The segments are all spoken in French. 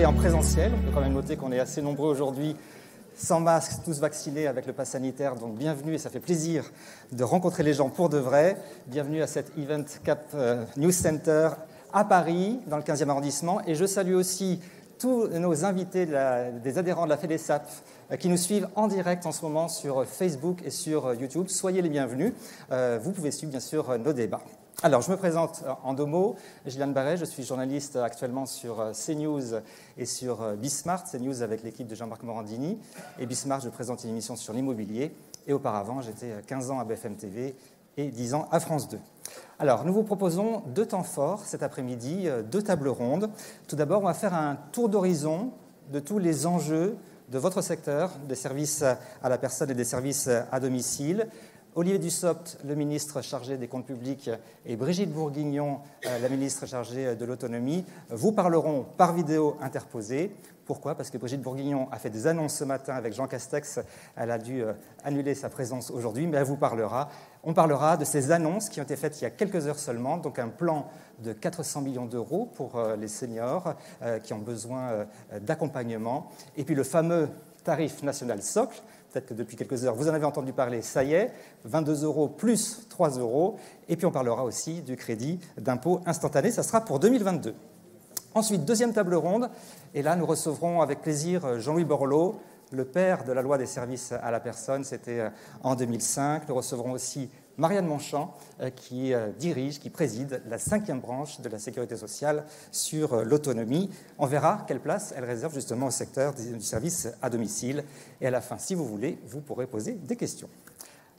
en présentiel. On peut quand même noter qu'on est assez nombreux aujourd'hui, sans masque, tous vaccinés avec le pass sanitaire. Donc bienvenue et ça fait plaisir de rencontrer les gens pour de vrai. Bienvenue à cet Event Cap News Center à Paris, dans le 15e arrondissement. Et je salue aussi tous nos invités, des adhérents de la FEDESAP qui nous suivent en direct en ce moment sur Facebook et sur YouTube. Soyez les bienvenus. Vous pouvez suivre bien sûr nos débats. Alors, je me présente en 2 mots. Gilliane Barret, je suis journaliste actuellement sur CNews et sur Bismart. CNews avec l'équipe de Jean-Marc Morandini. Et Bismart, je présente une émission sur l'immobilier. Et auparavant, j'étais 15 ans à BFM TV et 10 ans à France 2. Alors, nous vous proposons 2 temps forts cet après-midi, 2 tables rondes. Tout d'abord, on va faire un tour d'horizon de tous les enjeux de votre secteur, des services à la personne et des services à domicile. Olivier Dussopt, le ministre chargé des comptes publics, et Brigitte Bourguignon, la ministre chargée de l'autonomie, vous parleront par vidéo interposée. Pourquoi ? Parce que Brigitte Bourguignon a fait des annonces ce matin avec Jean Castex. Elle a dû annuler sa présence aujourd'hui, mais elle vous parlera. On parlera de ces annonces qui ont été faites il y a quelques heures seulement, donc un plan de 400 millions d'euros pour les seniors qui ont besoin d'accompagnement. Et puis le fameux tarif national socle. Peut-être que depuis quelques heures, vous en avez entendu parler, ça y est, 22 € plus 3 €. Et puis on parlera aussi du crédit d'impôt instantané, ça sera pour 2022. Ensuite, 2e table ronde, et là nous recevrons avec plaisir Jean-Louis Borloo, le père de la loi des services à la personne, c'était en 2005. Nous recevrons aussi Marianne Monchamp, qui dirige, qui préside la 5e branche de la sécurité sociale sur l'autonomie. On verra quelle place elle réserve justement au secteur du service à domicile. Et à la fin, si vous voulez, vous pourrez poser des questions.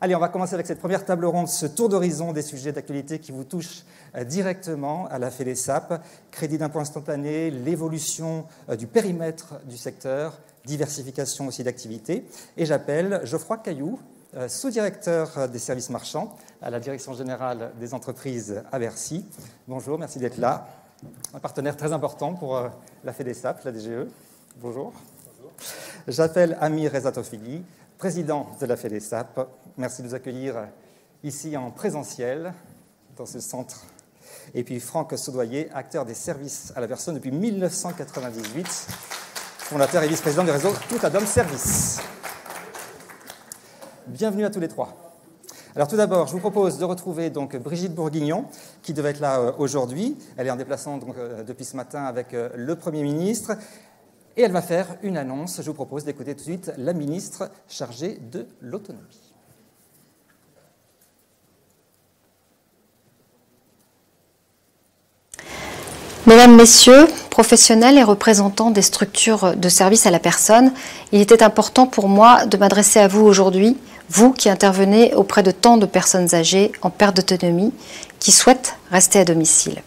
Allez, on va commencer avec cette première table ronde, ce tour d'horizon des sujets d'actualité qui vous touchent directement à la FEDESAP. Crédit d'impôt instantané, l'évolution du périmètre du secteur, diversification aussi d'activités. Et j'appelle Geoffroy Cailloux, sous-directeur des services marchands à la Direction générale des entreprises à Bercy. Bonjour, merci d'être là. Un partenaire très important pour la FEDESAP, la DGE. Bonjour. Bonjour. J'appelle Amir Rezatofighi, président de la FEDESAP. Merci de nous accueillir ici en présentiel, dans ce centre. Et puis Franck Saudoyer, acteur des services à la personne depuis 1998, fondateur et vice-président du réseau Tout Adam Service. Bienvenue à tous les 3. Alors tout d'abord, je vous propose de retrouver donc Brigitte Bourguignon, qui devait être là aujourd'hui. Elle est en déplacement donc, depuis ce matin avec le Premier ministre. Et elle va faire une annonce. Je vous propose d'écouter tout de suite la ministre chargée de l'autonomie. Mesdames, Messieurs, professionnels et représentants des structures de service à la personne, il était important pour moi de m'adresser à vous aujourd'hui, vous qui intervenez auprès de tant de personnes âgées en perte d'autonomie qui souhaitent rester à domicile.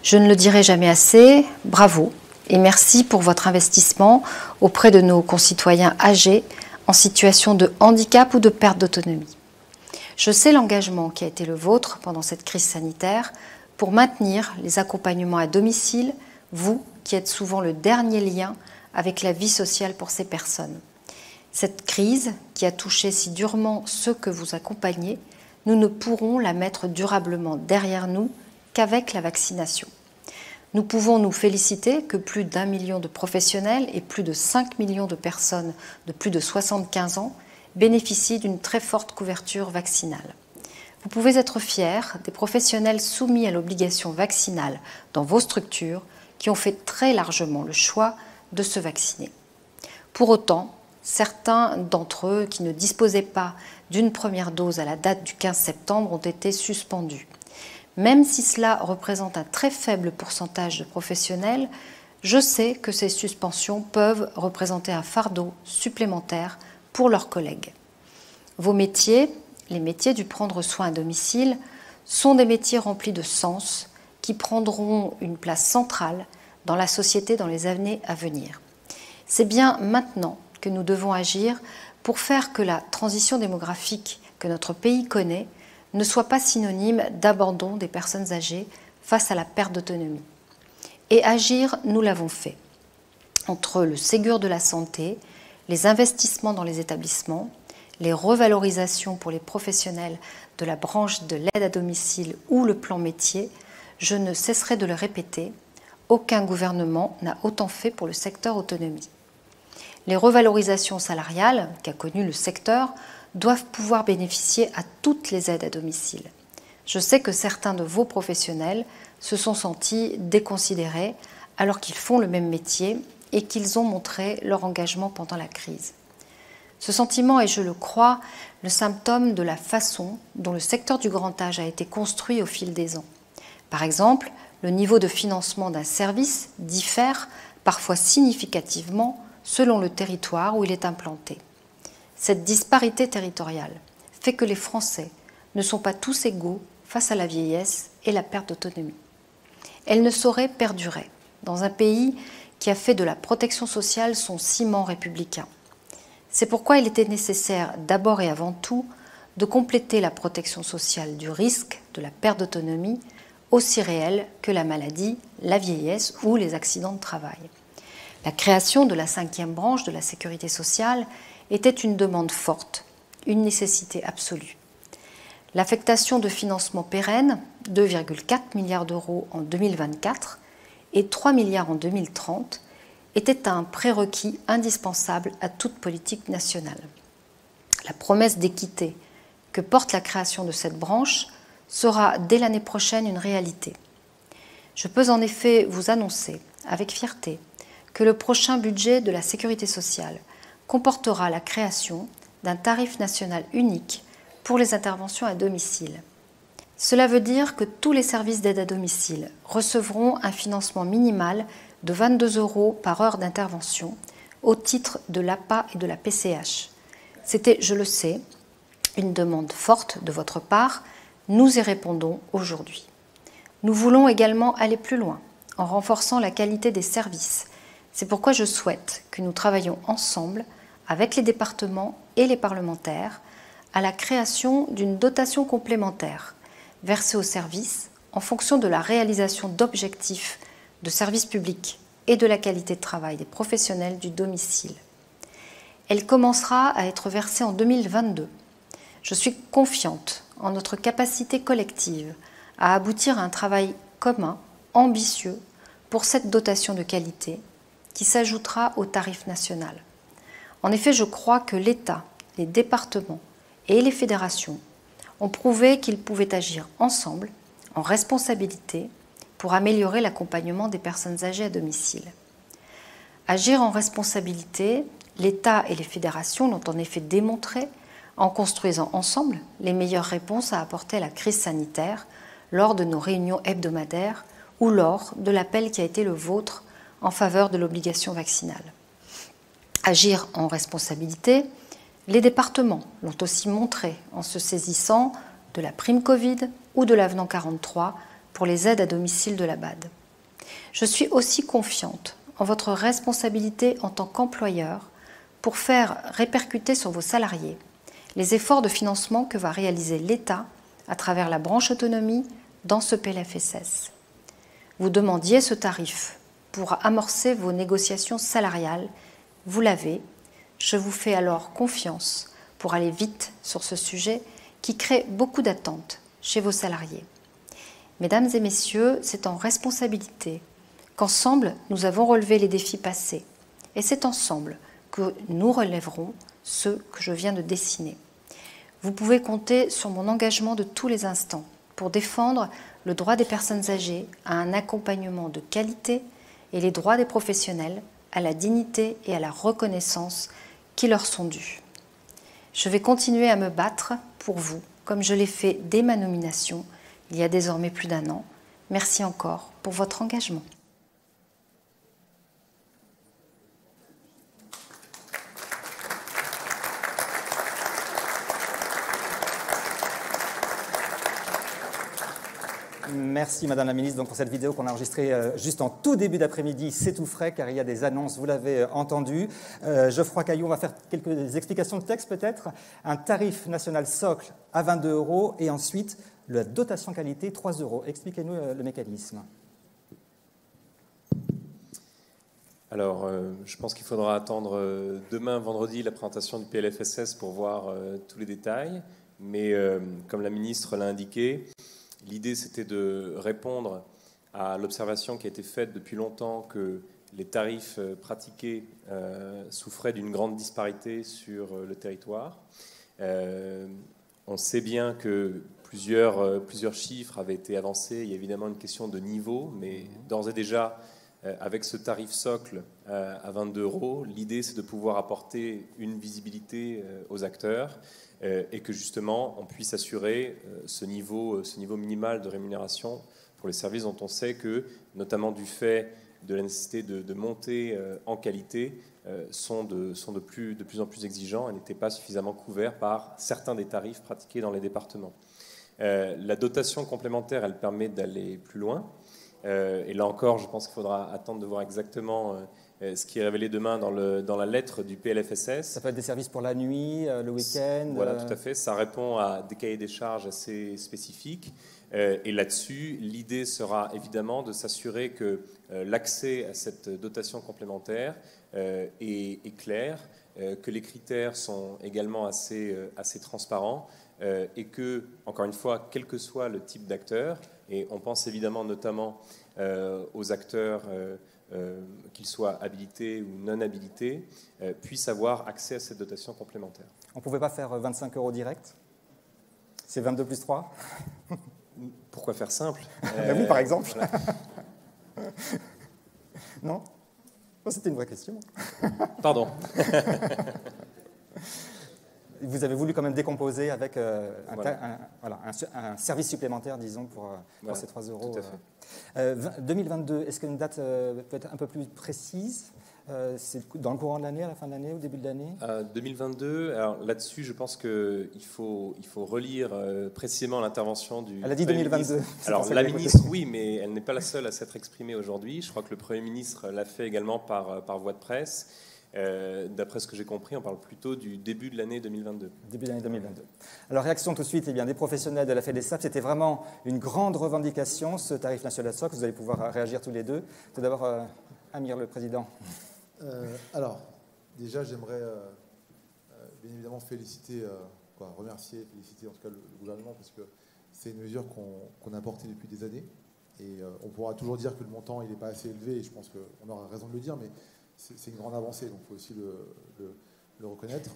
Je ne le dirai jamais assez, bravo et merci pour votre investissement auprès de nos concitoyens âgés en situation de handicap ou de perte d'autonomie. Je sais l'engagement qui a été le vôtre pendant cette crise sanitaire pour maintenir les accompagnements à domicile, vous qui êtes souvent le dernier lien avec la vie sociale pour ces personnes. Cette crise qui a touché si durement ceux que vous accompagnez, nous ne pourrons la mettre durablement derrière nous qu'avec la vaccination. Nous pouvons nous féliciter que plus d'1 million de professionnels et plus de 5 millions de personnes de plus de 75 ans bénéficient d'une très forte couverture vaccinale. Vous pouvez être fiers des professionnels soumis à l'obligation vaccinale dans vos structures qui ont fait très largement le choix de se vacciner. Pour autant, certains d'entre eux qui ne disposaient pas d'une première dose à la date du 15 septembre ont été suspendus. Même si cela représente un très faible pourcentage de professionnels, je sais que ces suspensions peuvent représenter un fardeau supplémentaire pour leurs collègues. Vos métiers, les métiers du prendre soin à domicile, sont des métiers remplis de sens qui prendront une place centrale dans la société dans les années à venir. C'est bien maintenant que nous devons agir pour faire que la transition démographique que notre pays connaît ne soit pas synonyme d'abandon des personnes âgées face à la perte d'autonomie. Et agir, nous l'avons fait. Entre le Ségur de la santé, les investissements dans les établissements, les revalorisations pour les professionnels de la branche de l'aide à domicile ou le plan métier, je ne cesserai de le répéter, Aucun gouvernement n'a autant fait pour le secteur autonomie. Les revalorisations salariales qu'a connues le secteur doivent pouvoir bénéficier à toutes les aides à domicile. Je sais que certains de vos professionnels se sont sentis déconsidérés alors qu'ils font le même métier et qu'ils ont montré leur engagement pendant la crise. Ce sentiment est, je le crois, le symptôme de la façon dont le secteur du grand âge a été construit au fil des ans. Par exemple, le niveau de financement d'un service diffère parfois significativement selon le territoire où il est implanté. Cette disparité territoriale fait que les Français ne sont pas tous égaux face à la vieillesse et la perte d'autonomie. Elle ne saurait perdurer dans un pays qui a fait de la protection sociale son ciment républicain. C'est pourquoi il était nécessaire d'abord et avant tout de compléter la protection sociale du risque de la perte d'autonomie aussi réel que la maladie, la vieillesse ou les accidents de travail. La création de la 5e branche de la sécurité sociale était une demande forte, une nécessité absolue. L'affectation de financement pérenne, 2,4 milliards d'euros en 2024 et 3 milliards en 2030, était un prérequis indispensable à toute politique nationale. La promesse d'équité que porte la création de cette branche sera dès l'année prochaine une réalité. Je peux en effet vous annoncer avec fierté que le prochain budget de la sécurité sociale comportera la création d'un tarif national unique pour les interventions à domicile. Cela veut dire que tous les services d'aide à domicile recevront un financement minimal de 22 € par heure d'intervention au titre de l'APA et de la PCH. C'était, je le sais, une demande forte de votre part. Nous y répondons aujourd'hui. Nous voulons également aller plus loin en renforçant la qualité des services. C'est pourquoi je souhaite que nous travaillions ensemble avec les départements et les parlementaires à la création d'une dotation complémentaire versée aux services en fonction de la réalisation d'objectifs de service public et de la qualité de travail des professionnels du domicile. Elle commencera à être versée en 2022. Je suis confiante en notre capacité collective à aboutir à un travail commun, ambitieux, pour cette dotation de qualité qui s'ajoutera au tarif national. En effet, je crois que l'État, les départements et les fédérations ont prouvé qu'ils pouvaient agir ensemble, en responsabilité, pour améliorer l'accompagnement des personnes âgées à domicile. Agir en responsabilité, l'État et les fédérations l'ont en effet démontré en construisant ensemble les meilleures réponses à apporter à la crise sanitaire lors de nos réunions hebdomadaires ou lors de l'appel qui a été le vôtre en faveur de l'obligation vaccinale. Agir en responsabilité, les départements l'ont aussi montré en se saisissant de la prime Covid ou de l'avenant 43 pour les aides à domicile de la BAD. Je suis aussi confiante en votre responsabilité en tant qu'employeur pour faire répercuter sur vos salariés les efforts de financement que va réaliser l'État à travers la branche autonomie dans ce PLFSS. Vous demandiez ce tarif pour amorcer vos négociations salariales. Vous l'avez. Je vous fais alors confiance pour aller vite sur ce sujet qui crée beaucoup d'attentes chez vos salariés. Mesdames et messieurs, c'est en responsabilité qu'ensemble nous avons relevé les défis passés et c'est ensemble que nous relèverons ceux que je viens de dessiner. Vous pouvez compter sur mon engagement de tous les instants pour défendre le droit des personnes âgées à un accompagnement de qualité et les droits des professionnels à la dignité et à la reconnaissance qui leur sont dus. Je vais continuer à me battre pour vous, comme je l'ai fait dès ma nomination, il y a désormais plus d'1 an. Merci encore pour votre engagement. Merci Madame la Ministre donc, pour cette vidéo qu'on a enregistrée juste en tout début d'après-midi. C'est tout frais car il y a des annonces, vous l'avez entendu. Geoffroy Caillou, on va faire quelques explications de texte peut-être. Un tarif national socle à 22 € et ensuite la dotation qualité 3 €. Expliquez-nous le mécanisme. Alors, je pense qu'il faudra attendre demain, vendredi, la présentation du PLFSS pour voir tous les détails. Mais comme la ministre l'a indiqué, l'idée, c'était de répondre à l'observation qui a été faite depuis longtemps que les tarifs pratiqués souffraient d'une grande disparité sur le territoire. On sait bien que plusieurs chiffres avaient été avancés. Il y a évidemment une question de niveau, mais d'ores et déjà, avec ce tarif socle à 22 €, l'idée c'est de pouvoir apporter une visibilité aux acteurs et que justement on puisse assurer ce niveau minimal de rémunération pour les services dont on sait que, notamment du fait de la nécessité de monter en qualité, sont de plus en plus exigeants et n'étaient pas suffisamment couverts par certains des tarifs pratiqués dans les départements. La dotation complémentaire, elle permet d'aller plus loin. Et là encore, je pense qu'il faudra attendre de voir exactement ce qui est révélé demain dans la lettre du PLFSS. Ça peut être des services pour la nuit, le week-end. Voilà, tout à fait. Ça répond à des cahiers des charges assez spécifiques. Et là-dessus, l'idée sera évidemment de s'assurer que l'accès à cette dotation complémentaire est clair, que les critères sont également assez transparents et que, encore une fois, quel que soit le type d'acteur, et on pense évidemment notamment aux acteurs, qu'ils soient habilités ou non habilités, puissent avoir accès à cette dotation complémentaire. On ne pouvait pas faire 25 € direct? C'est 22 plus 3? Pourquoi faire simple? Oui, par exemple. Voilà. Non? C'était une vraie question. Pardon. Vous avez voulu quand même décomposer avec Voilà. un service supplémentaire, disons, pour Voilà, ces 3 €. tout à fait. 2022, est-ce qu'une date peut être un peu plus précise? C'est dans le courant de l'année, à la fin de l'année, au début de l'année? 2022, alors là-dessus, je pense qu'il faut relire précisément l'intervention du Elle a dit Premier 2022. ministre. Alors la ministre, oui, mais elle n'est pas la seule à s'être exprimée aujourd'hui. Je crois que le Premier ministre l'a fait également par voie de presse. D'après ce que j'ai compris, on parle plutôt du début de l'année 2022. Début de l'année 2022. Alors, réaction tout de suite, des professionnels de la FEDESAP. C'était vraiment une grande revendication, ce tarif national socle. Vous allez pouvoir réagir tous les deux. Tout d'abord, Amir, le président. Alors, déjà, j'aimerais bien évidemment remercier, féliciter en tout cas le gouvernement, parce que c'est une mesure qu'on a portée depuis des années. Et on pourra toujours dire que le montant il n'est pas assez élevé, et je pense qu'on aura raison de le dire, mais c'est une grande avancée, donc il faut aussi le reconnaître.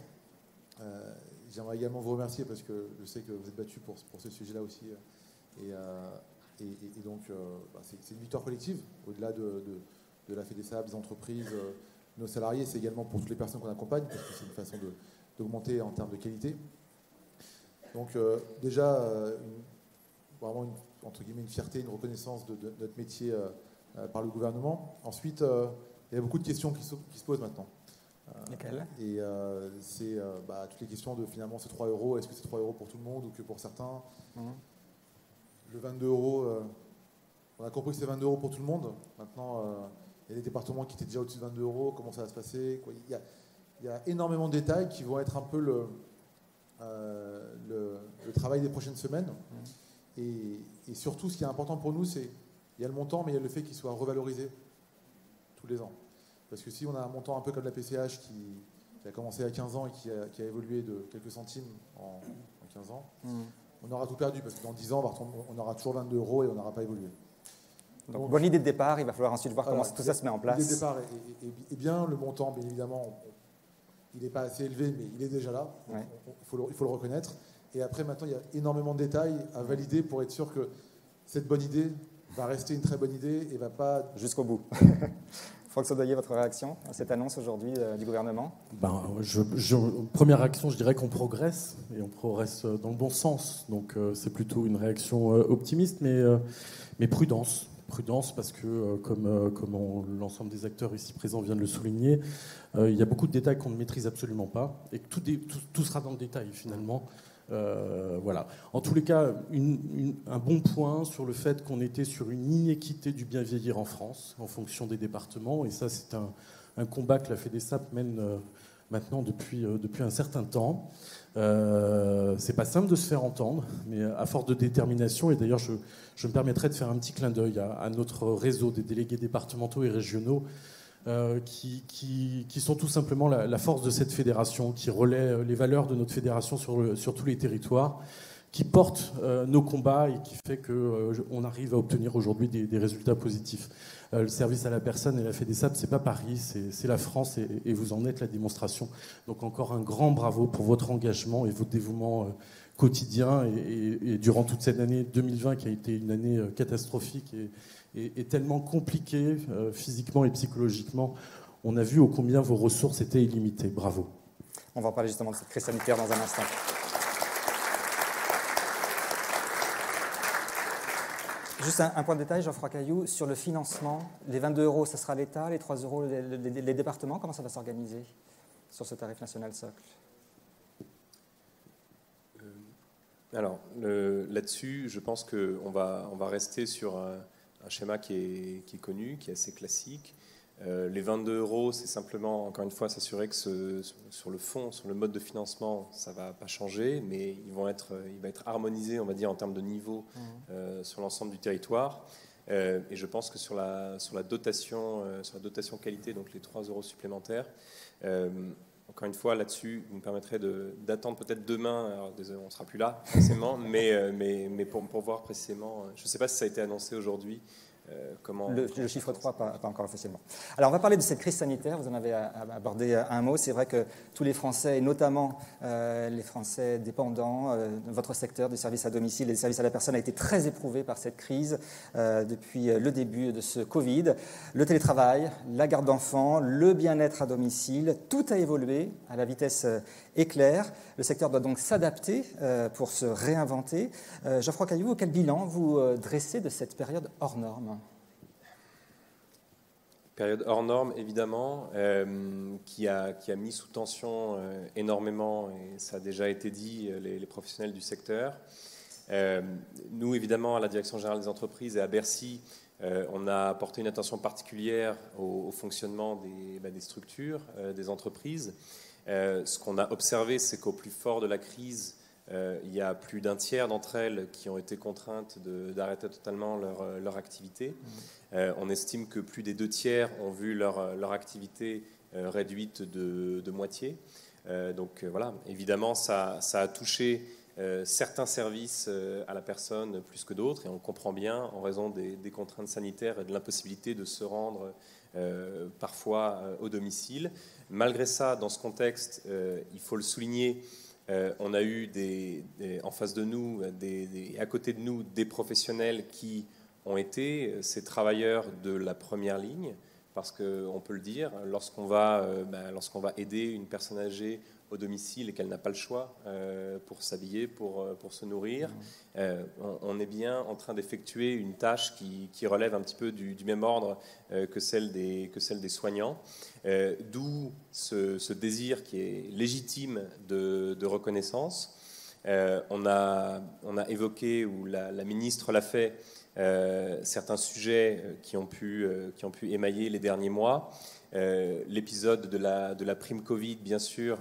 J'aimerais également vous remercier parce que je sais que vous êtes battus pour ce sujet-là aussi. Et donc, c'est une victoire collective, au-delà de la FEDESAP, des entreprises, nos salariés, c'est également pour toutes les personnes qu'on accompagne, parce que c'est une façon d'augmenter en termes de qualité. Donc déjà, vraiment entre guillemets une fierté, une reconnaissance de notre métier par le gouvernement. Ensuite, il y a beaucoup de questions qui se posent maintenant. Lesquelles? Et c'est toutes les questions de finalement ces 3 €, est-ce que c'est 3 € pour tout le monde ou que pour certains? Le 22 €, on a compris que c'est 22 € pour tout le monde. Maintenant, il y a des départements qui étaient déjà au-dessus de 22 €, comment ça va se passer, quoi. Il y a énormément de détails qui vont être un peu le travail des prochaines semaines. Et surtout, ce qui est important pour nous, c'est il y a le montant, mais il y a le fait qu'il soit revalorisé tous les ans. Parce que si on a un montant un peu comme la PCH qui a commencé à 15 ans et qui a évolué de quelques centimes en 15 ans, on aura tout perdu, parce que dans 10 ans, on aura toujours 22 € et on n'aura pas évolué. Donc, bonne idée de départ, il va falloir ensuite voir comment tout ça se met en place. L'idée de départ est bien, le montant, bien évidemment, il n'est pas assez élevé, mais il est déjà là, Ouais. Il faut le reconnaître. Et après, maintenant, il y a énormément de détails à valider pour être sûr que cette bonne idée va rester une très bonne idée et va pas... Jusqu'au bout. Franck Saudoyer, votre réaction à cette annonce aujourd'hui du gouvernement? Première réaction, je dirais qu'on progresse, et on progresse dans le bon sens. Donc c'est plutôt une réaction optimiste, mais prudence. Prudence parce que, comme l'ensemble des acteurs ici présents vient de le souligner, il y a beaucoup de détails qu'on ne maîtrise absolument pas, et que tout sera dans le détail finalement. Voilà. En tous les cas, un bon point sur le fait qu'on était sur une inéquité du bien vieillir en France en fonction des départements, et ça c'est un combat que la FEDESAP mène maintenant depuis un certain temps. C'est pas simple de se faire entendre, mais à force de détermination, et d'ailleurs je me permettrai de faire un petit clin d'œil à notre réseau des délégués départementaux et régionaux qui sont tout simplement la force de cette fédération, qui relaie les valeurs de notre fédération sur tous les territoires, qui porte nos combats et qui fait qu'on arrive à obtenir aujourd'hui des résultats positifs. Le service à la personne et la FEDESAP, c'est pas Paris, c'est la France et vous en êtes la démonstration. Donc encore un grand bravo pour votre engagement et votre dévouement quotidien et durant toute cette année 2020 qui a été une année catastrophique et tellement compliquée physiquement et psychologiquement. On a vu ô combien vos ressources étaient illimitées. Bravo. On va en parler justement de cette crise sanitaire dans un instant. Juste un point de détail, Geoffroy Cailloux, sur le financement. Les 22 €, ça sera l'État, les 3 € les départements. Comment ça va s'organiser sur ce tarif national socle? Alors, là-dessus, je pense qu'on va rester sur un schéma qui est connu, qui est assez classique. Les 22 €, c'est simplement, encore une fois, s'assurer que sur le fond, sur le mode de financement, ça ne va pas changer, mais il va être harmonisé, on va dire, en termes de niveau sur l'ensemble du territoire. Et je pense que sur la dotation qualité, donc les 3 € supplémentaires, encore une fois, là-dessus, vous me permettrez d'attendre peut-être demain, alors désolé, on ne sera plus là, forcément, mais pour voir précisément, je ne sais pas si ça a été annoncé aujourd'hui. Le chiffre 3, pas encore officiellement. Alors, on va parler de cette crise sanitaire. Vous en avez abordé un mot. C'est vrai que tous les Français, et notamment les Français dépendants, votre secteur du service à domicile et du service à la personne a été très éprouvé par cette crise depuis le début de ce Covid. Le télétravail, la garde d'enfants, le bien-être à domicile, tout a évolué à la vitesse éclair. Le secteur doit donc s'adapter pour se réinventer. Geoffroy Cailloux, quel bilan vous dressez de cette période hors norme ? Période hors norme, évidemment, qui a mis sous tension énormément, et ça a déjà été dit, les professionnels du secteur. Nous, évidemment, à la Direction générale des entreprises et à Bercy, on a apporté une attention particulière au fonctionnement des structures, des entreprises. Ce qu'on a observé, c'est qu'au plus fort de la crise, il y a plus d'un tiers d'entre elles qui ont été contraintes d'arrêter totalement leur activité. On estime que plus des 2 tiers ont vu leur activité réduite de moitié. Donc voilà, évidemment, ça a touché certains services à la personne plus que d'autres, et on comprend bien en raison des contraintes sanitaires et de l'impossibilité de se rendre parfois au domicile. Malgré ça, dans ce contexte, il faut le souligner, on a eu en face de nous, à côté de nous, des professionnels qui ont été ces travailleurs de la première ligne, parce qu'on peut le dire, lorsqu'on va aider une personne âgée au domicile et qu'elle n'a pas le choix pour s'habiller, pour se nourrir, on est bien en train d'effectuer une tâche qui relève un petit peu du même ordre que celle des soignants. D'où ce désir qui est légitime de reconnaissance. On a évoqué, ou la ministre l'a fait, certains sujets qui ont pu émailler les derniers mois. L'épisode de la prime Covid, bien sûr,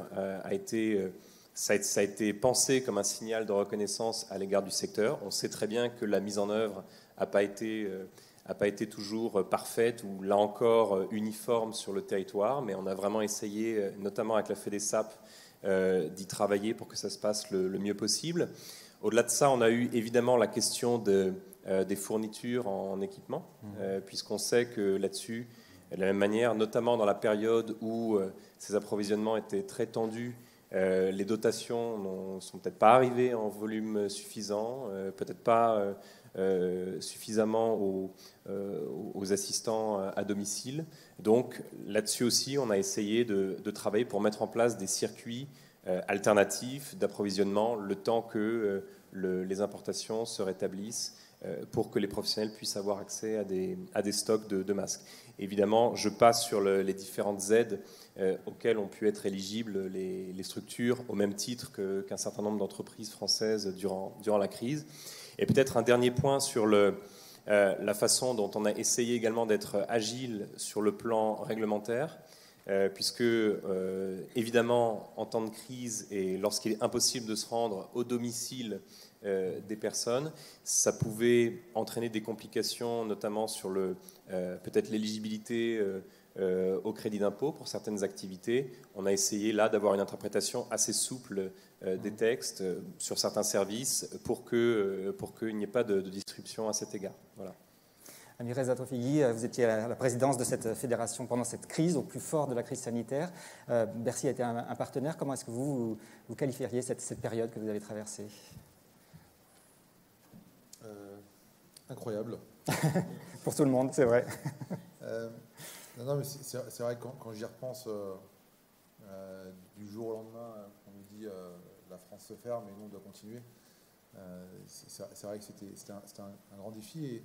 ça a été pensé comme un signal de reconnaissance à l'égard du secteur. On sait très bien que la mise en œuvre n'a pas été toujours parfaite ou, là encore, uniforme sur le territoire, mais on a vraiment essayé, notamment avec la FEDESAP, d'y travailler pour que ça se passe le mieux possible. Au-delà de ça, on a eu évidemment la question des fournitures en équipement, puisqu'on sait que là-dessus, de la même manière, notamment dans la période où ces approvisionnements étaient très tendus, les dotations ne sont peut-être pas arrivées en volume suffisant, peut-être pas suffisamment aux assistants à domicile. Donc là-dessus aussi, on a essayé de travailler pour mettre en place des circuits alternatifs d'approvisionnement le temps que les importations se rétablissent, pour que les professionnels puissent avoir accès à des stocks de masques. Évidemment, je passe sur les différentes aides auxquelles ont pu être éligibles les structures, au même titre qu'un certain nombre d'entreprises françaises durant la crise. Et peut-être un dernier point sur la façon dont on a essayé également d'être agile sur le plan réglementaire, puisque évidemment, en temps de crise et lorsqu'il est impossible de se rendre au domicile des personnes, ça pouvait entraîner des complications, notamment sur peut-être l'éligibilité au crédit d'impôt pour certaines activités. On a essayé là d'avoir une interprétation assez souple des textes sur certains services pour qu'il n'y ait pas de disruption à cet égard. Voilà. Amireza Tofighi, vous étiez à la présidence de cette fédération pendant cette crise, au plus fort de la crise sanitaire. Bercy a été un partenaire. Comment est-ce que vous qualifieriez cette période que vous avez traversée ? Incroyable. Pour tout le monde, c'est vrai. Non, mais c'est vrai que quand j'y repense, du jour au lendemain, on nous dit la France se ferme et nous on doit continuer. C'est vrai que c'était un grand défi.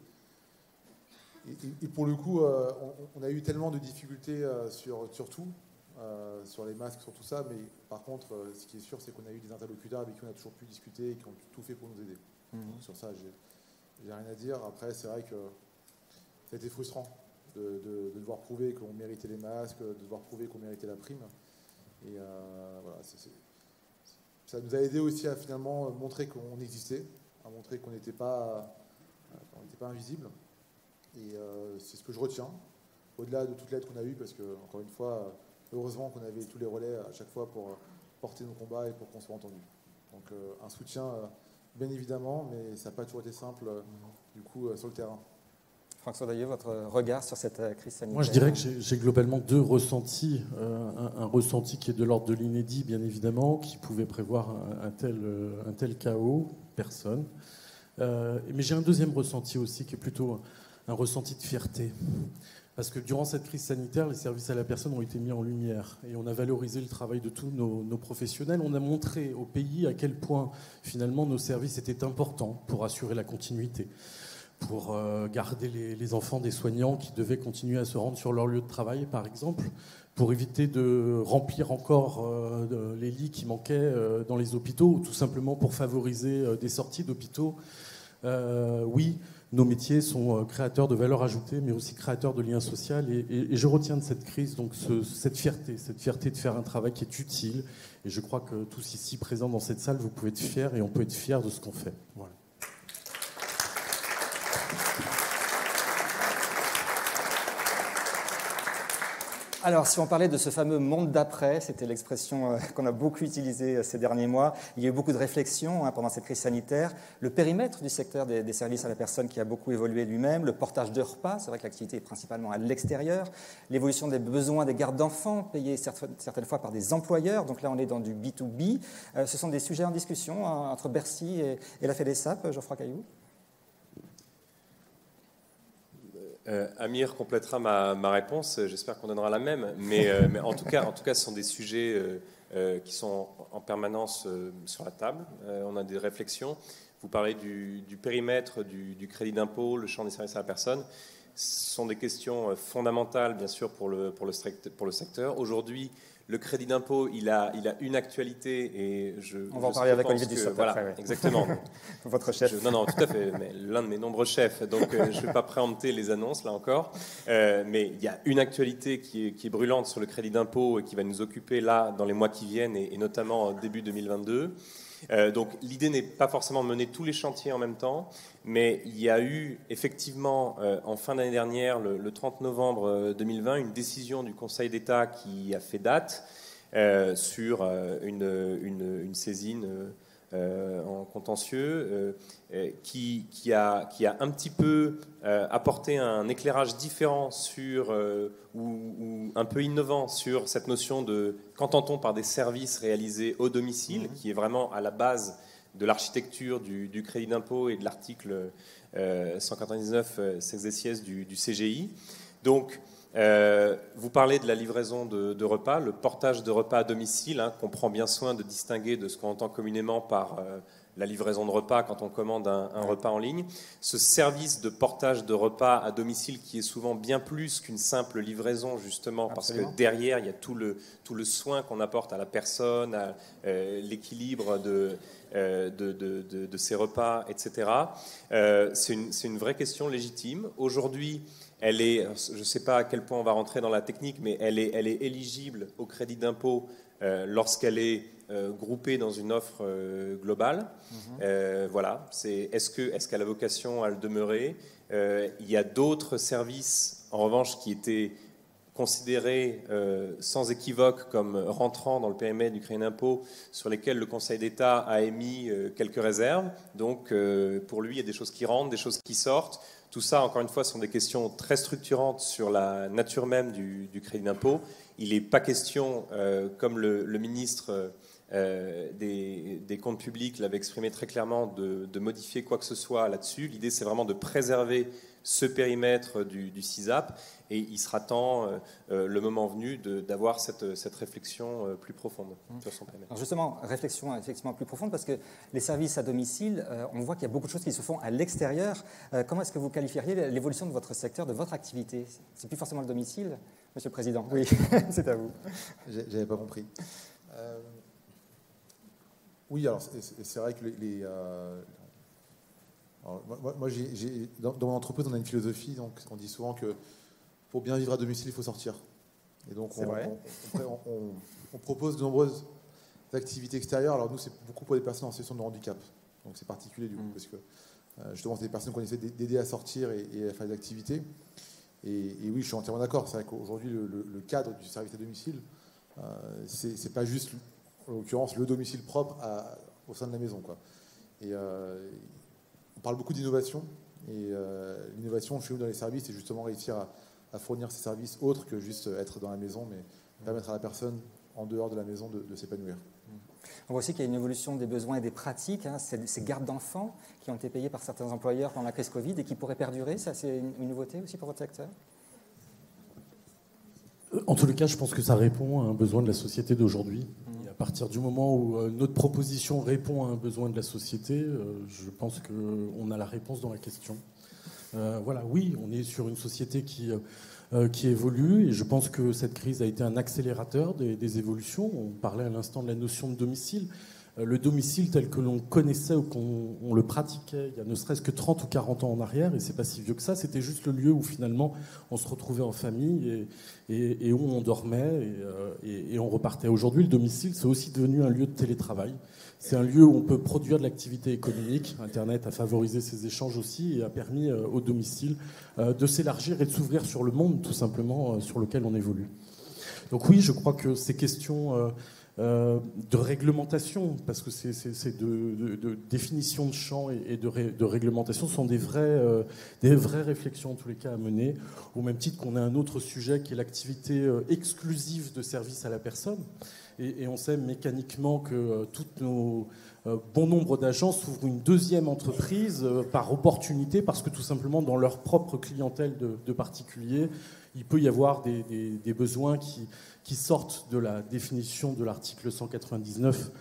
Et pour le coup, on a eu tellement de difficultés sur tout, sur les masques, sur tout ça. Mais par contre, ce qui est sûr, c'est qu'on a eu des interlocuteurs avec qui on a toujours pu discuter et qui ont tout fait pour nous aider. Donc, sur ça, j'ai rien à dire. Après, c'est vrai que ça a été frustrant de devoir prouver qu'on méritait les masques, de devoir prouver qu'on méritait la prime. Et voilà, ça nous a aidé aussi à finalement montrer qu'on existait, à montrer qu'on n'était pas invisible. Et c'est ce que je retiens, au-delà de toute l'aide qu'on a eue, parce que, encore une fois, heureusement qu'on avait tous les relais à chaque fois pour porter nos combats et pour qu'on soit entendu. Donc un soutien, bien évidemment, mais ça n'a pas toujours été simple, du coup, sur le terrain. Franck Saudailleux, votre regard sur cette crise sanitaire ? Moi, je dirais que j'ai globalement deux ressentis. Un ressenti qui est de l'ordre de l'inédit, bien évidemment, qui pouvait prévoir un tel chaos, personne. Mais j'ai un deuxième ressenti aussi, qui est plutôt un ressenti de fierté. Parce que durant cette crise sanitaire, les services à la personne ont été mis en lumière et on a valorisé le travail de tous nos professionnels. On a montré au pays à quel point, finalement, nos services étaient importants pour assurer la continuité, pour garder les enfants des soignants qui devaient continuer à se rendre sur leur lieu de travail, par exemple, pour éviter de remplir encore les lits qui manquaient dans les hôpitaux, ou tout simplement pour favoriser des sorties d'hôpitaux. Oui, nos métiers sont créateurs de valeur ajoutée, mais aussi créateurs de liens sociaux. Et je retiens de cette crise donc cette fierté de faire un travail qui est utile. Et je crois que tous ici présents dans cette salle, vous pouvez être fiers et on peut être fiers de ce qu'on fait. Voilà. Alors, si on parlait de ce fameux monde d'après, c'était l'expression qu'on a beaucoup utilisée ces derniers mois. Il y a eu beaucoup de réflexions pendant cette crise sanitaire. Le périmètre du secteur des services à la personne qui a beaucoup évolué lui-même, le portage de repas, c'est vrai que l'activité est principalement à l'extérieur, l'évolution des besoins des gardes d'enfants, payés certaines fois par des employeurs. Donc là, on est dans du B2B. Ce sont des sujets en discussion entre Bercy et la FEDESAP, Geoffroy Cailloux. Amir complétera ma réponse, j'espère qu'on donnera la même, mais en tout cas, ce sont des sujets qui sont en permanence sur la table. On a des réflexions. Vous parlez du périmètre du crédit d'impôt, le champ des services à la personne. Ce sont des questions fondamentales, bien sûr, pour le secteur. Aujourd'hui, le crédit d'impôt, il a une actualité et on va en parler avec Olivier Dussopt. Voilà, après, ouais. Exactement. Votre chef. Non, tout à fait. L'un de mes nombreux chefs. Donc, je ne vais pas préempter les annonces, là encore. Mais il y a une actualité qui est brûlante sur le crédit d'impôt et qui va nous occuper là dans les mois qui viennent et notamment début 2022. Donc l'idée n'est pas forcément de mener tous les chantiers en même temps, mais il y a eu effectivement en fin d'année dernière, le 30 novembre 2020, une décision du Conseil d'État qui a fait date sur une saisine en contentieux qui a un petit peu apporté un éclairage différent sur ou un peu innovant sur cette notion de qu'entend-on par des services réalisés au domicile, qui est vraiment à la base de l'architecture du crédit d'impôt et de l'article 199 sexesies du CGI. Donc, vous parlez de la livraison de repas, le portage de repas à domicile, qu'on prend bien soin de distinguer de ce qu'on entend communément par la livraison de repas quand on commande un repas en ligne. Ce service de portage de repas à domicile qui est souvent bien plus qu'une simple livraison, justement, Absolument. Parce que derrière, il y a tout le soin qu'on apporte à la personne, à l'équilibre de ses repas, etc. C'est une vraie question légitime. Aujourd'hui, elle est, je ne sais pas à quel point on va rentrer dans la technique, mais elle est éligible au crédit d'impôt lorsqu'elle est groupée dans une offre globale. Voilà. Est-ce qu'elle a vocation à le demeurer ? Il y a d'autres services, en revanche, qui étaient considérés sans équivoque comme rentrant dans le périmètre du crédit d'impôt, sur lesquels le Conseil d'État a émis quelques réserves. Donc pour lui, il y a des choses qui rentrent, des choses qui sortent. Tout ça, encore une fois, sont des questions très structurantes sur la nature même du crédit d'impôt. Il n'est pas question, comme le ministre des comptes publics l'avait exprimé très clairement, de modifier quoi que ce soit là-dessus. L'idée, c'est vraiment de préserver ce périmètre du CISAP, et il sera temps, le moment venu, d'avoir cette réflexion plus profonde sur son périmètre. Alors justement, réflexion effectivement plus profonde, parce que les services à domicile, on voit qu'il y a beaucoup de choses qui se font à l'extérieur. Comment est-ce que vous qualifieriez l'évolution de votre secteur, de votre activité? C'est plus forcément le domicile, Monsieur le Président? Oui, c'est à vous. J'avais pas compris. Oui, alors c'est vrai que moi, dans mon entreprise, on a une philosophie, donc on dit souvent que pour bien vivre à domicile, il faut sortir. Et donc on propose de nombreuses activités extérieures. Alors nous, c'est beaucoup pour des personnes en situation de handicap. Donc c'est particulier du coup, parce que justement, c'est des personnes qu'on essaie d'aider à sortir et à faire des activités. Et oui, je suis entièrement d'accord. C'est vrai qu'aujourd'hui, le cadre du service à domicile, c'est pas juste, en l'occurrence, le domicile propre au sein de la maison, quoi. Et on parle beaucoup d'innovation. Et l'innovation chez nous dans les services, c'est justement réussir à fournir ces services autres que juste être dans la maison, mais permettre à la personne, en dehors de la maison, de s'épanouir. On voit aussi qu'il y a une évolution des besoins et des pratiques. Ces gardes d'enfants qui ont été payés par certains employeurs pendant la crise Covid et qui pourraient perdurer. Ça, c'est une nouveauté aussi pour votre secteur? En tous les cas, je pense que ça répond à un besoin de la société d'aujourd'hui. Et à partir du moment où notre proposition répond à un besoin de la société, je pense qu'on a la réponse dans la question. Voilà, oui, on est sur une société qui évolue, et je pense que cette crise a été un accélérateur des évolutions. On parlait à l'instant de la notion de domicile. Le domicile tel que l'on connaissait ou qu'on le pratiquait il y a ne serait-ce que 30 ou 40 ans en arrière, et c'est pas si vieux que ça, c'était juste le lieu où finalement on se retrouvait en famille et où on dormait et on repartait. Aujourd'hui, le domicile, c'est aussi devenu un lieu de télétravail. C'est un lieu où on peut produire de l'activité économique. Internet a favorisé ces échanges aussi et a permis au domicile de s'élargir et de s'ouvrir sur le monde, tout simplement, sur lequel on évolue. Donc oui, je crois que ces questions de réglementation, parce que c'est de définition de champ et de réglementation, sont des vraies réflexions en tous les cas à mener, au même titre qu'on a un autre sujet qui est l'activité exclusive de service à la personne. Et on sait mécaniquement que bon nombre d'agences ouvrent une deuxième entreprise par opportunité, parce que tout simplement dans leur propre clientèle de particuliers, il peut y avoir des besoins qui sortent de la définition de l'article 199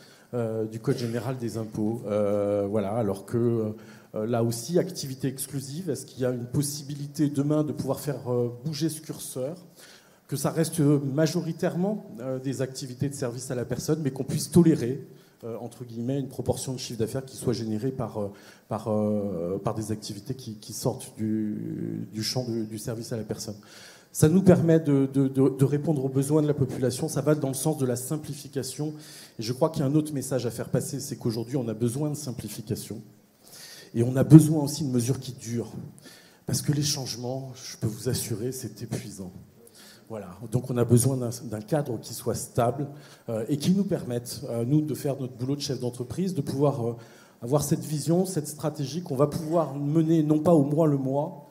du Code général des impôts. Voilà, alors que là aussi, activité exclusive, est-ce qu'il y a une possibilité demain de pouvoir faire bouger ce curseur, que ça reste majoritairement des activités de service à la personne, mais qu'on puisse tolérer, entre guillemets, une proportion de chiffre d'affaires qui soit générée par des activités qui sortent du champ du service à la personne. Ça nous permet de répondre aux besoins de la population, ça va dans le sens de la simplification. Et je crois qu'il y a un autre message à faire passer, c'est qu'aujourd'hui, on a besoin de simplification. Et on a besoin aussi de mesures qui durent. Parce que les changements, je peux vous assurer, c'est épuisant. Voilà. Donc on a besoin d'un cadre qui soit stable et qui nous permette, nous, de faire notre boulot de chef d'entreprise, de pouvoir avoir cette vision, cette stratégie qu'on va pouvoir mener, non pas au mois le mois,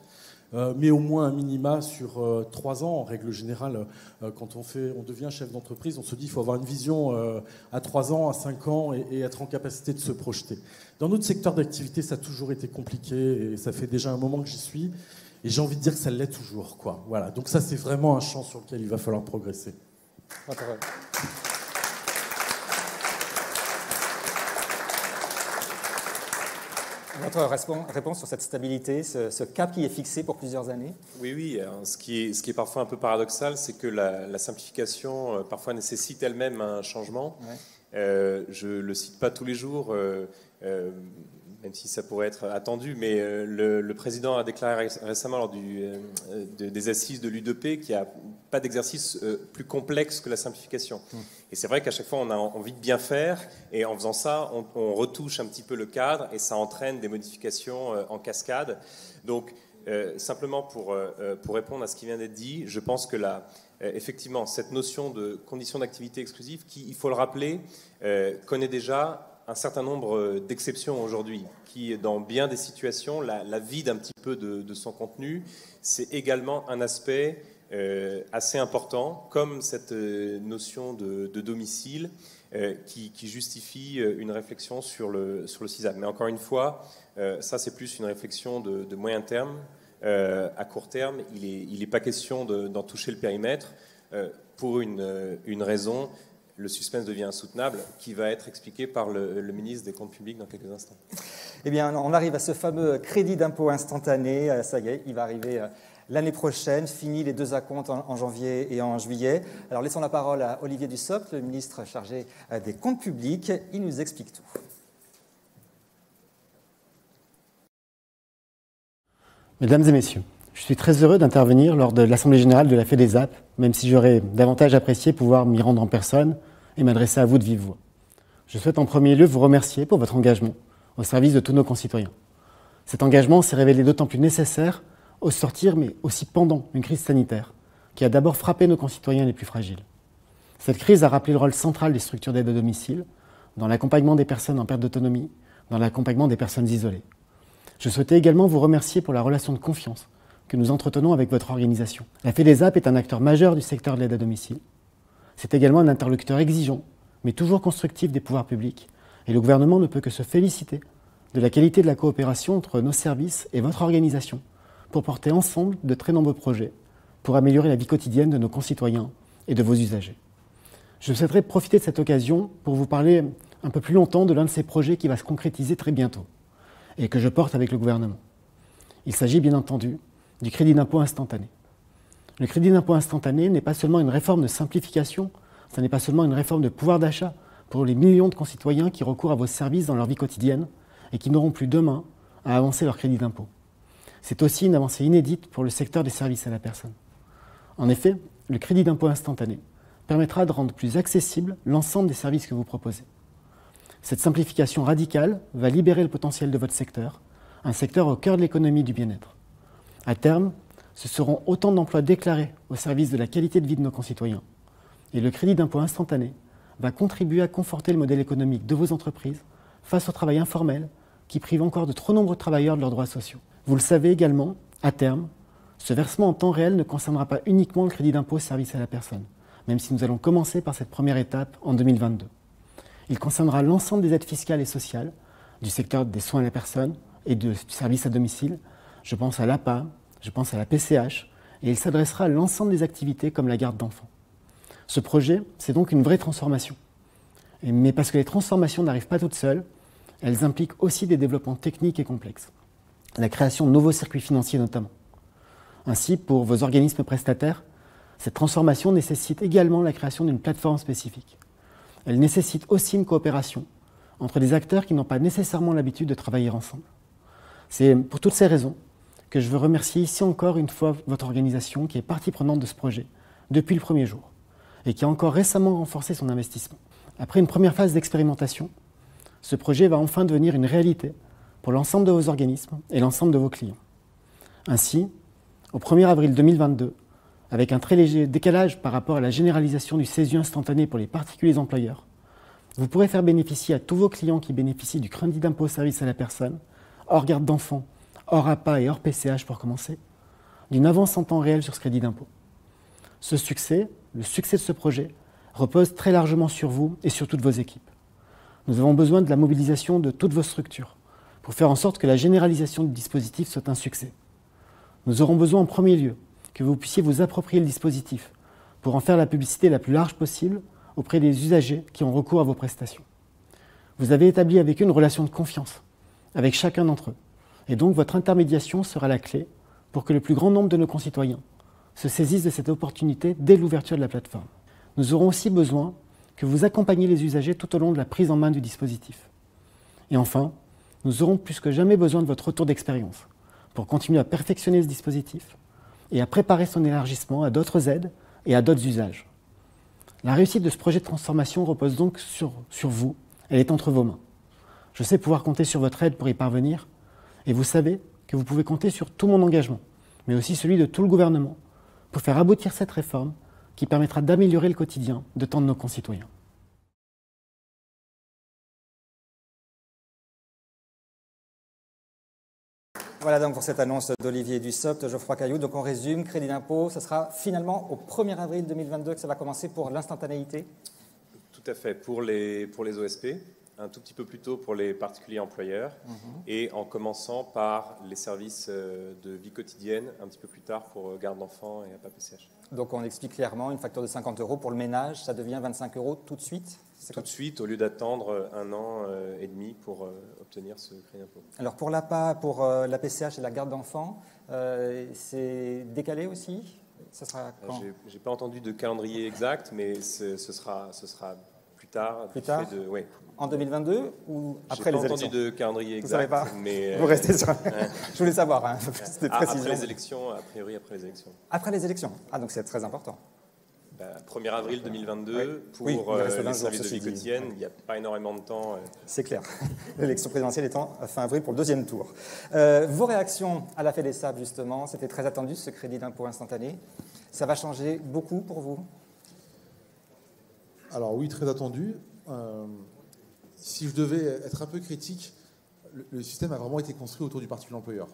mais au moins un minima sur 3 ans. En règle générale, quand on devient chef d'entreprise, on se dit qu'il faut avoir une vision à 3 ans, à 5 ans et être en capacité de se projeter. Dans notre secteur d'activité, ça a toujours été compliqué et ça fait déjà un moment que j'y suis. Et j'ai envie de dire que ça l'est toujours, quoi. Voilà. Donc ça, c'est vraiment un champ sur lequel il va falloir progresser. Votre réponse sur cette stabilité, ce cap qui est fixé pour plusieurs années? Oui. Alors, ce qui est parfois un peu paradoxal, c'est que la simplification parfois nécessite elle-même un changement. Ouais. Je ne le cite pas tous les jours, même si ça pourrait être attendu, mais le président a déclaré récemment lors des assises de l'U2P qu'il n'y a pas d'exercice plus complexe que la simplification. Et c'est vrai qu'à chaque fois, on a envie de bien faire, et en faisant ça, on retouche un petit peu le cadre, et ça entraîne des modifications en cascade. Donc, Simplement pour répondre à ce qui vient d'être dit, je pense que effectivement, cette notion de conditions d'activité exclusive, qui, il faut le rappeler, connaît déjà un certain nombre d'exceptions aujourd'hui, qui, dans bien des situations, la vide un petit peu de son contenu, c'est également un aspect assez important, comme cette notion de domicile, qui justifie une réflexion sur le CISAM. Mais encore une fois, ça c'est plus une réflexion de moyen terme. À court terme, il n'est pas question d'en toucher le périmètre pour une raison. Le suspense devient insoutenable, qui va être expliqué par le ministre des Comptes publics dans quelques instants. Eh bien, on arrive à ce fameux crédit d'impôt instantané. Ça y est, il va arriver l'année prochaine. Fini les 2 acomptes en janvier et en juillet. Alors, laissons la parole à Olivier Dussopt, le ministre chargé des Comptes publics. Il nous explique tout. Mesdames et messieurs, je suis très heureux d'intervenir lors de l'Assemblée générale de la FEDESAP, même si j'aurais davantage apprécié pouvoir m'y rendre en personne et m'adresser à vous de vive voix. Je souhaite en premier lieu vous remercier pour votre engagement au service de tous nos concitoyens. Cet engagement s'est révélé d'autant plus nécessaire au sortir, mais aussi pendant une crise sanitaire qui a d'abord frappé nos concitoyens les plus fragiles. Cette crise a rappelé le rôle central des structures d'aide à domicile dans l'accompagnement des personnes en perte d'autonomie, dans l'accompagnement des personnes isolées. Je souhaitais également vous remercier pour la relation de confiance que nous entretenons avec votre organisation. La FEDESAP est un acteur majeur du secteur de l'aide à domicile. C'est également un interlocuteur exigeant, mais toujours constructif des pouvoirs publics. Et le gouvernement ne peut que se féliciter de la qualité de la coopération entre nos services et votre organisation pour porter ensemble de très nombreux projets pour améliorer la vie quotidienne de nos concitoyens et de vos usagers. Je souhaiterais profiter de cette occasion pour vous parler un peu plus longtemps de l'un de ces projets qui va se concrétiser très bientôt et que je porte avec le gouvernement. Il s'agit bien entendu du crédit d'impôt instantané. Le crédit d'impôt instantané n'est pas seulement une réforme de simplification, ce n'est pas seulement une réforme de pouvoir d'achat pour les millions de concitoyens qui recourent à vos services dans leur vie quotidienne et qui n'auront plus demain à avancer leur crédit d'impôt. C'est aussi une avancée inédite pour le secteur des services à la personne. En effet, le crédit d'impôt instantané permettra de rendre plus accessible l'ensemble des services que vous proposez. Cette simplification radicale va libérer le potentiel de votre secteur, un secteur au cœur de l'économie du bien-être. À terme, ce seront autant d'emplois déclarés au service de la qualité de vie de nos concitoyens. Et le crédit d'impôt instantané va contribuer à conforter le modèle économique de vos entreprises face au travail informel qui prive encore de trop nombreux travailleurs de leurs droits sociaux. Vous le savez également, à terme, ce versement en temps réel ne concernera pas uniquement le crédit d'impôt service à la personne, même si nous allons commencer par cette première étape en 2022. Il concernera l'ensemble des aides fiscales et sociales, du secteur des soins à la personne et du service à domicile. Je pense à l'APA, je pense à la PCH, et il s'adressera à l'ensemble des activités comme la garde d'enfants. Ce projet, c'est donc une vraie transformation. Mais parce que les transformations n'arrivent pas toutes seules, elles impliquent aussi des développements techniques et complexes. La création de nouveaux circuits financiers notamment. Ainsi, pour vos organismes prestataires, cette transformation nécessite également la création d'une plateforme spécifique. Elle nécessite aussi une coopération entre des acteurs qui n'ont pas nécessairement l'habitude de travailler ensemble. C'est pour toutes ces raisons que je veux remercier ici encore une fois votre organisation qui est partie prenante de ce projet depuis le premier jour et qui a encore récemment renforcé son investissement. Après une première phase d'expérimentation, ce projet va enfin devenir une réalité pour l'ensemble de vos organismes et l'ensemble de vos clients. Ainsi, au 1er avril 2022, avec un très léger décalage par rapport à la généralisation du CESU instantané pour les particuliers employeurs, vous pourrez faire bénéficier à tous vos clients qui bénéficient du crédit d'impôt service à la personne, hors garde d'enfants, hors APA et hors PCH pour commencer, d'une avance en temps réel sur ce crédit d'impôt. Ce succès, le succès de ce projet, repose très largement sur vous et sur toutes vos équipes. Nous avons besoin de la mobilisation de toutes vos structures pour faire en sorte que la généralisation du dispositif soit un succès. Nous aurons besoin en premier lieu que vous puissiez vous approprier le dispositif pour en faire la publicité la plus large possible auprès des usagers qui ont recours à vos prestations. Vous avez établi avec eux une relation de confiance, avec chacun d'entre eux, et donc votre intermédiation sera la clé pour que le plus grand nombre de nos concitoyens se saisissent de cette opportunité dès l'ouverture de la plateforme. Nous aurons aussi besoin que vous accompagniez les usagers tout au long de la prise en main du dispositif. Et enfin, nous aurons plus que jamais besoin de votre retour d'expérience pour continuer à perfectionner ce dispositif et à préparer son élargissement à d'autres aides et à d'autres usages. La réussite de ce projet de transformation repose donc sur vous, elle est entre vos mains. Je sais pouvoir compter sur votre aide pour y parvenir, et vous savez que vous pouvez compter sur tout mon engagement, mais aussi celui de tout le gouvernement, pour faire aboutir cette réforme qui permettra d'améliorer le quotidien de tant de nos concitoyens. Voilà donc pour cette annonce d'Olivier Dussopt, Geoffroy Cailloux. Donc on résume, crédit d'impôt, ce sera finalement au 1er avril 2022 que ça va commencer pour l'instantanéité? Tout à fait, pour les OSP, un tout petit peu plus tôt pour les particuliers employeurs, et en commençant par les services de vie quotidienne, un petit peu plus tard pour garde d'enfants et APA-PCH. Donc on explique clairement, une facture de 50 € pour le ménage, ça devient 25 € tout de suite? Tout de suite, au lieu d'attendre 1 an et demi pour obtenir ce crédit d'impôt. Alors pour l'APA, pour la PCH et la garde d'enfants, c'est décalé aussi? Ça sera quand? J'ai pas entendu de calendrier exact, mais ce sera plus tard. Plus tard oui. En 2022 ou après les élections? J'ai pas entendu de calendrier exact. Vous savez pas? Mais vous restez sur... Je voulais savoir, hein, après les élections, a priori après les élections. Après les élections? Ah, donc c'est très important. 1er avril 2022, oui. pour les services de vie quotidienne, il n'y a pas énormément de temps. C'est clair. L'élection présidentielle étant fin avril pour le 2e tour. Vos réactions à la FEDESAP, justement, c'était très attendu, ce crédit d'impôt instantané. Ça va changer beaucoup pour vous? Alors oui, très attendu. Si je devais être un peu critique, le système a vraiment été construit autour du particulier employeur.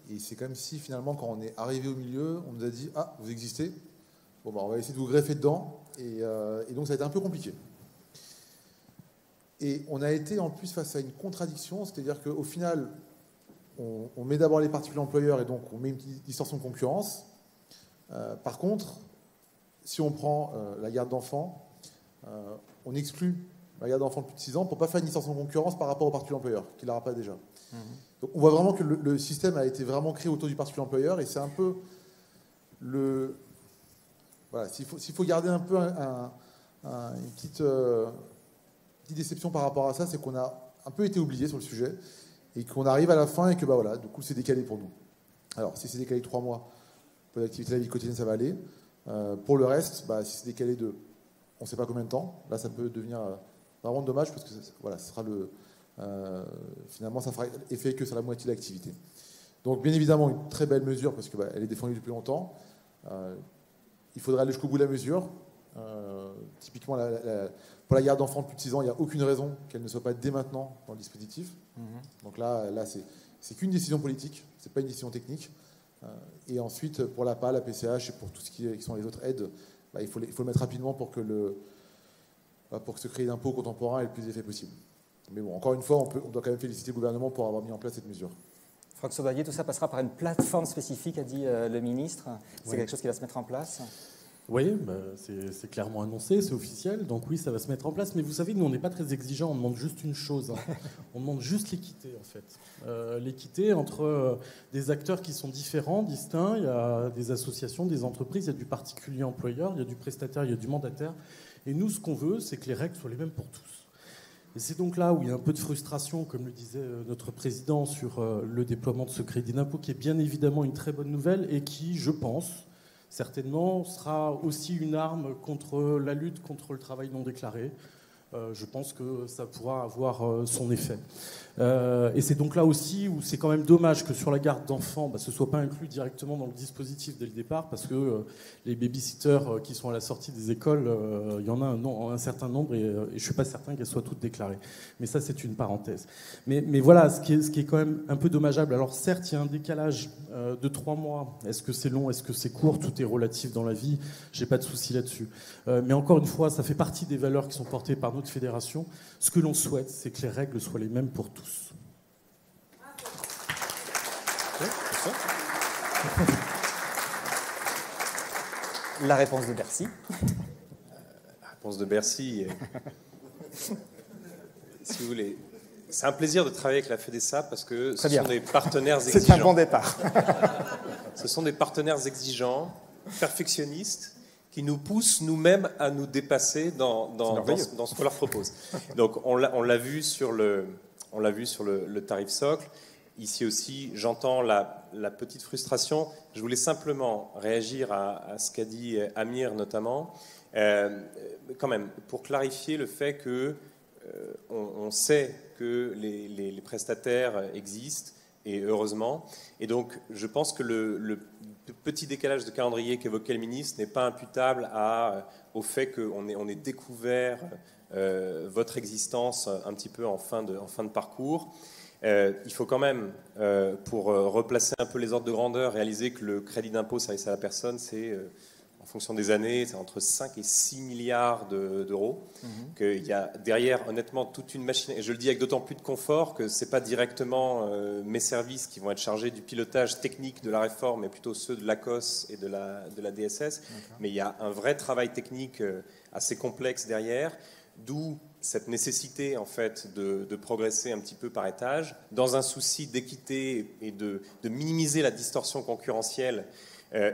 Et c'est comme si finalement, quand on est arrivé au milieu, on nous a dit « Ah, vous existez ?» Bon, on va essayer de vous greffer dedans, et donc ça a été un peu compliqué. Et on a été en plus face à une contradiction, c'est-à-dire qu'au final, on met d'abord les particuliers employeurs et donc on met une distorsion de concurrence. Par contre, si on prend la garde d'enfants, on exclut la garde d'enfants de plus de 6 ans pour ne pas faire une distorsion de concurrence par rapport au particulier employeur, qui ne l'aura pas déjà. Donc on voit vraiment que le système a été vraiment créé autour du particulier employeur, et c'est un peu le... Voilà, s'il faut garder un peu une petite déception par rapport à ça, c'est qu'on a un peu été oublié sur le sujet et qu'on arrive à la fin et que voilà, du coup c'est décalé pour nous. Alors si c'est décalé de 3 mois pour l'activité de la vie quotidienne, ça va aller. Pour le reste, si c'est décalé de on ne sait pas combien de temps, là ça peut devenir vraiment dommage parce que voilà, ce sera finalement ça fera effet que sur la moitié de l'activité. Donc bien évidemment une très belle mesure parce qu'elle est défendue depuis longtemps. Il faudrait aller jusqu'au bout de la mesure. Typiquement, pour la garde d'enfants de plus de 6 ans, il n'y a aucune raison qu'elle ne soit pas dès maintenant dans le dispositif. Donc là c'est qu'une décision politique, ce n'est pas une décision technique. Et ensuite, pour l'APA, la PCH et pour tout ce qui sont les autres aides, il faut le mettre rapidement pour que ce crédit d'impôt contemporain ait le plus d'effet possible. Mais bon, encore une fois, on doit quand même féliciter le gouvernement pour avoir mis en place cette mesure. Franck Sauvaillé, tout ça passera par une plateforme spécifique, a dit le ministre. C'est quelque chose qui va se mettre en place? Oui, c'est clairement annoncé, c'est officiel, donc oui, ça va se mettre en place. Mais vous savez, nous, on n'est pas très exigeants, on demande juste une chose. On demande juste l'équité, en fait. L'équité entre des acteurs qui sont différents, distincts. Il y a des associations, des entreprises, il y a du particulier employeur, il y a du prestataire, il y a du mandataire. Et nous, ce qu'on veut, c'est que les règles soient les mêmes pour tous. Et c'est donc là où il y a un peu de frustration, comme le disait notre président, sur le déploiement de ce crédit d'impôt, qui est bien évidemment une très bonne nouvelle et qui, je pense, certainement sera aussi une arme contre la lutte contre le travail non déclaré. Je pense que ça pourra avoir son effet. Et c'est donc là aussi où c'est quand même dommage que sur la garde d'enfants, ce ne soit pas inclus directement dans le dispositif dès le départ, parce que les babysitters qui sont à la sortie des écoles, il y en a un certain nombre et je ne suis pas certain qu'elles soient toutes déclarées. Mais ça, c'est une parenthèse. Mais voilà, ce qui est quand même un peu dommageable. Alors certes, il y a un décalage de 3 mois. Est-ce que c'est long? Est-ce que c'est court? Tout est relatif dans la vie. Je n'ai pas de souci là-dessus. Mais encore une fois, ça fait partie des valeurs qui sont portées par notre fédération. Ce que l'on souhaite, c'est que les règles soient les mêmes pour tous. La réponse de Bercy. La réponse de Bercy, si vous voulez. C'est un plaisir de travailler avec la FEDESAP parce que ce sont des partenaires exigeants. C'est un bon départ. Ce sont des partenaires exigeants, perfectionnistes, qui nous poussent nous-mêmes à nous dépasser dans ce qu'on leur propose. Donc on l'a vu sur le tarif socle. Ici aussi, j'entends la petite frustration. Je voulais simplement réagir à ce qu'a dit Amir notamment, quand même, pour clarifier le fait que on sait que les prestataires existent et heureusement. Et donc, je pense que le petit décalage de calendrier qu'évoquait le ministre n'est pas imputable au fait qu'on ait découvert votre existence un petit peu en fin de parcours. Il faut quand même, pour replacer un peu les ordres de grandeur, réaliser que le crédit d'impôt service à la personne, c'est, en fonction des années, c'est entre 5 et 6 milliards d'euros. Qu'il y a derrière, honnêtement, toute une machine, et je le dis avec d'autant plus de confort que ce n'est pas directement mes services qui vont être chargés du pilotage technique de la réforme, mais plutôt ceux de l'ACOS et de la DSS. Mais il y a un vrai travail technique assez complexe derrière, d'où cette nécessité en fait de progresser un petit peu par étage, dans un souci d'équité et de minimiser la distorsion concurrentielle,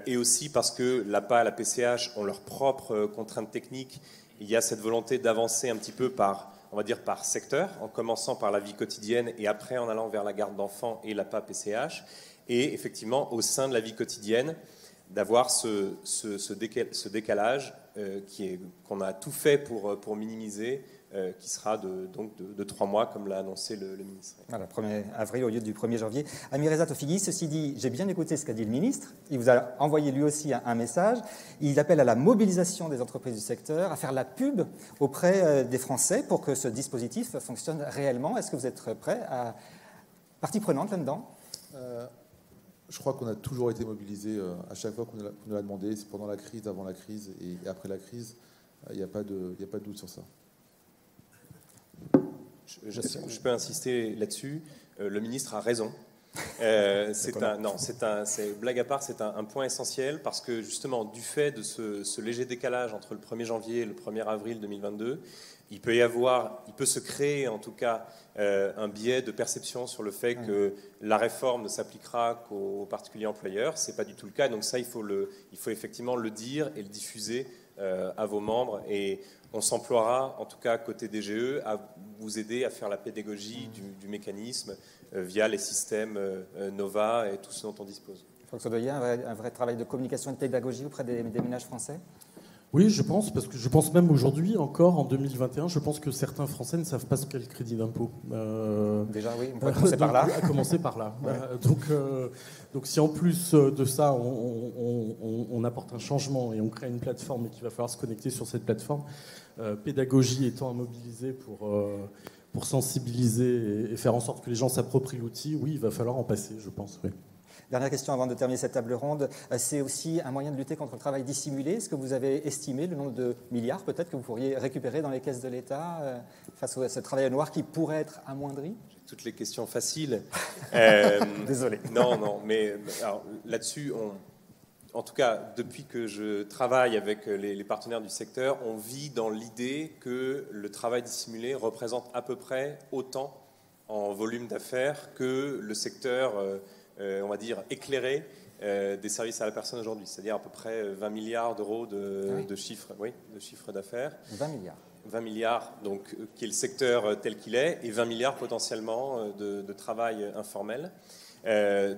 et aussi parce que l'APA et la PCH ont leurs propres contraintes techniques. Il y a cette volonté d'avancer un petit peu par secteur, en commençant par la vie quotidienne et après en allant vers la garde d'enfants et l'APA PCH, et effectivement au sein de la vie quotidienne d'avoir ce décalage qu'on a tout fait pour minimiser, qui sera de 3 mois, comme l'a annoncé le ministre. Voilà, 1er avril au lieu du 1er janvier. Amireza Tofigui, ceci dit, j'ai bien écouté ce qu'a dit le ministre. Il vous a envoyé lui aussi un message. Il appelle à la mobilisation des entreprises du secteur, à faire la pub auprès des Français pour que ce dispositif fonctionne réellement. Est-ce que vous êtes prêt à partie prenante là-dedans? Je crois qu'on a toujours été mobilisés à chaque fois qu'on nous l'a demandé. C'est pendant la crise, avant la crise et après la crise. Il n'y a pas de doute sur ça. Je peux insister là-dessus. Le ministre a raison. Blague à part, c'est un point essentiel parce que justement, du fait de ce léger décalage entre le 1er janvier et le 1er avril 2022, il peut se créer en tout cas un biais de perception sur le fait que la réforme ne s'appliquera qu'aux particuliers employeurs. Ce n'est pas du tout le cas. Donc ça, il faut effectivement le dire et le diffuser à vos membres. Et on s'emploiera, en tout cas côté DGE, à vous aider à faire la pédagogie du mécanisme via les systèmes Nova et tout ce dont on dispose. François Doyen, un vrai travail de communication et de pédagogie auprès des ménages français? Oui, je pense, parce que je pense même aujourd'hui, encore en 2021, je pense que certains Français ne savent pas ce qu'est le crédit d'impôt. Déjà, oui, on peut commencer par là. À commencer par là. Ouais. Donc si en plus de ça, on apporte un changement et on crée une plateforme et qu'il va falloir se connecter sur cette plateforme, pédagogie étant à mobiliser pour sensibiliser et faire en sorte que les gens s'approprient l'outil, oui, il va falloir en passer, je pense, oui. Dernière question avant de terminer cette table ronde. C'est aussi un moyen de lutter contre le travail dissimulé. Est-ce que vous avez estimé le nombre de milliards peut-être que vous pourriez récupérer dans les caisses de l'État face à ce travail noir qui pourrait être amoindri? Toutes les questions faciles. Désolé. Non, mais alors, là-dessus, en tout cas, depuis que je travaille avec les partenaires du secteur, on vit dans l'idée que le travail dissimulé représente à peu près autant en volume d'affaires que le secteur... on va dire, éclairé des services à la personne aujourd'hui, c'est-à-dire à peu près 20 milliards d'euros de chiffre d'affaires. 20 milliards. 20 milliards, donc, qui est le secteur tel qu'il est, et 20 milliards potentiellement de travail informel.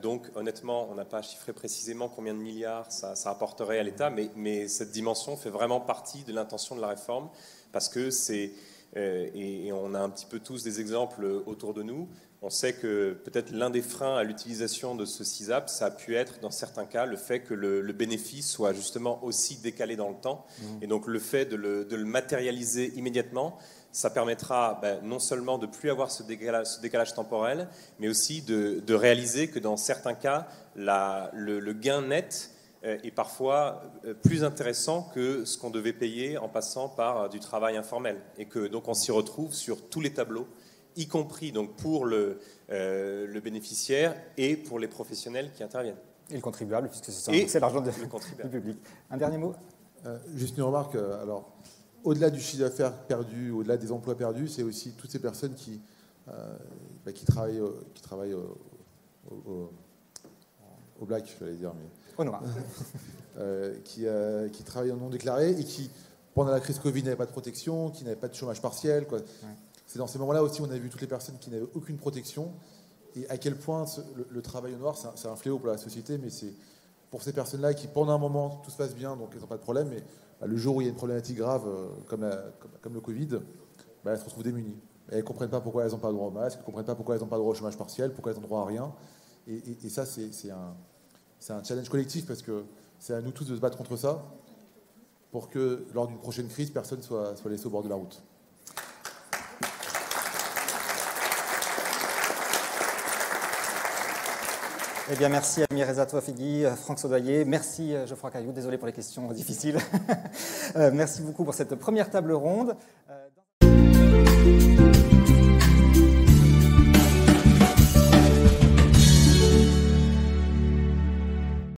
Donc, honnêtement, on n'a pas chiffré précisément combien de milliards ça apporterait à l'État, mais cette dimension fait vraiment partie de l'intention de la réforme, parce que c'est... et on a un petit peu tous des exemples autour de nous. On sait que peut-être l'un des freins à l'utilisation de ce CISAP, ça a pu être dans certains cas le fait que le bénéfice soit justement aussi décalé dans le temps. Et donc le fait de le matérialiser immédiatement, ça permettra non seulement de ne plus avoir ce décalage temporel, mais aussi de réaliser que dans certains cas, le gain net est parfois plus intéressant que ce qu'on devait payer en passant par du travail informel. Et que donc on s'y retrouve sur tous les tableaux, y compris donc pour le bénéficiaire et pour les professionnels qui interviennent. Et le contribuable, puisque c'est l'argent du public. Un dernier mot? Juste une remarque. Alors, au-delà du chiffre d'affaires perdu, au-delà des emplois perdus, c'est aussi toutes ces personnes qui travaillent au black, je vais dire, mais au noir, qui travaillent en non déclaré et qui, pendant la crise Covid, n'avaient pas de protection, qui n'avaient pas de chômage partiel, quoi. Ouais. C'est dans ces moments-là aussi où on a vu toutes les personnes qui n'avaient aucune protection et à quel point le travail au noir, c'est un fléau pour la société, mais c'est pour ces personnes-là qui, pendant un moment, tout se passe bien, donc elles n'ont pas de problème, mais le jour où il y a une problématique grave, comme le Covid, elles se retrouvent démunies. Et elles ne comprennent pas pourquoi elles n'ont pas droit au masque, elles ne comprennent pas pourquoi elles n'ont pas droit au chômage partiel, pourquoi elles n'ont droit à rien. Et ça, c'est un challenge collectif parce que c'est à nous tous de se battre contre ça pour que lors d'une prochaine crise, personne soit laissé au bord de la route. Eh bien, merci à Mireza Touafighi, Franck Saudoyer, merci Geoffroy Caillou, désolé pour les questions difficiles. Merci beaucoup pour cette première table ronde.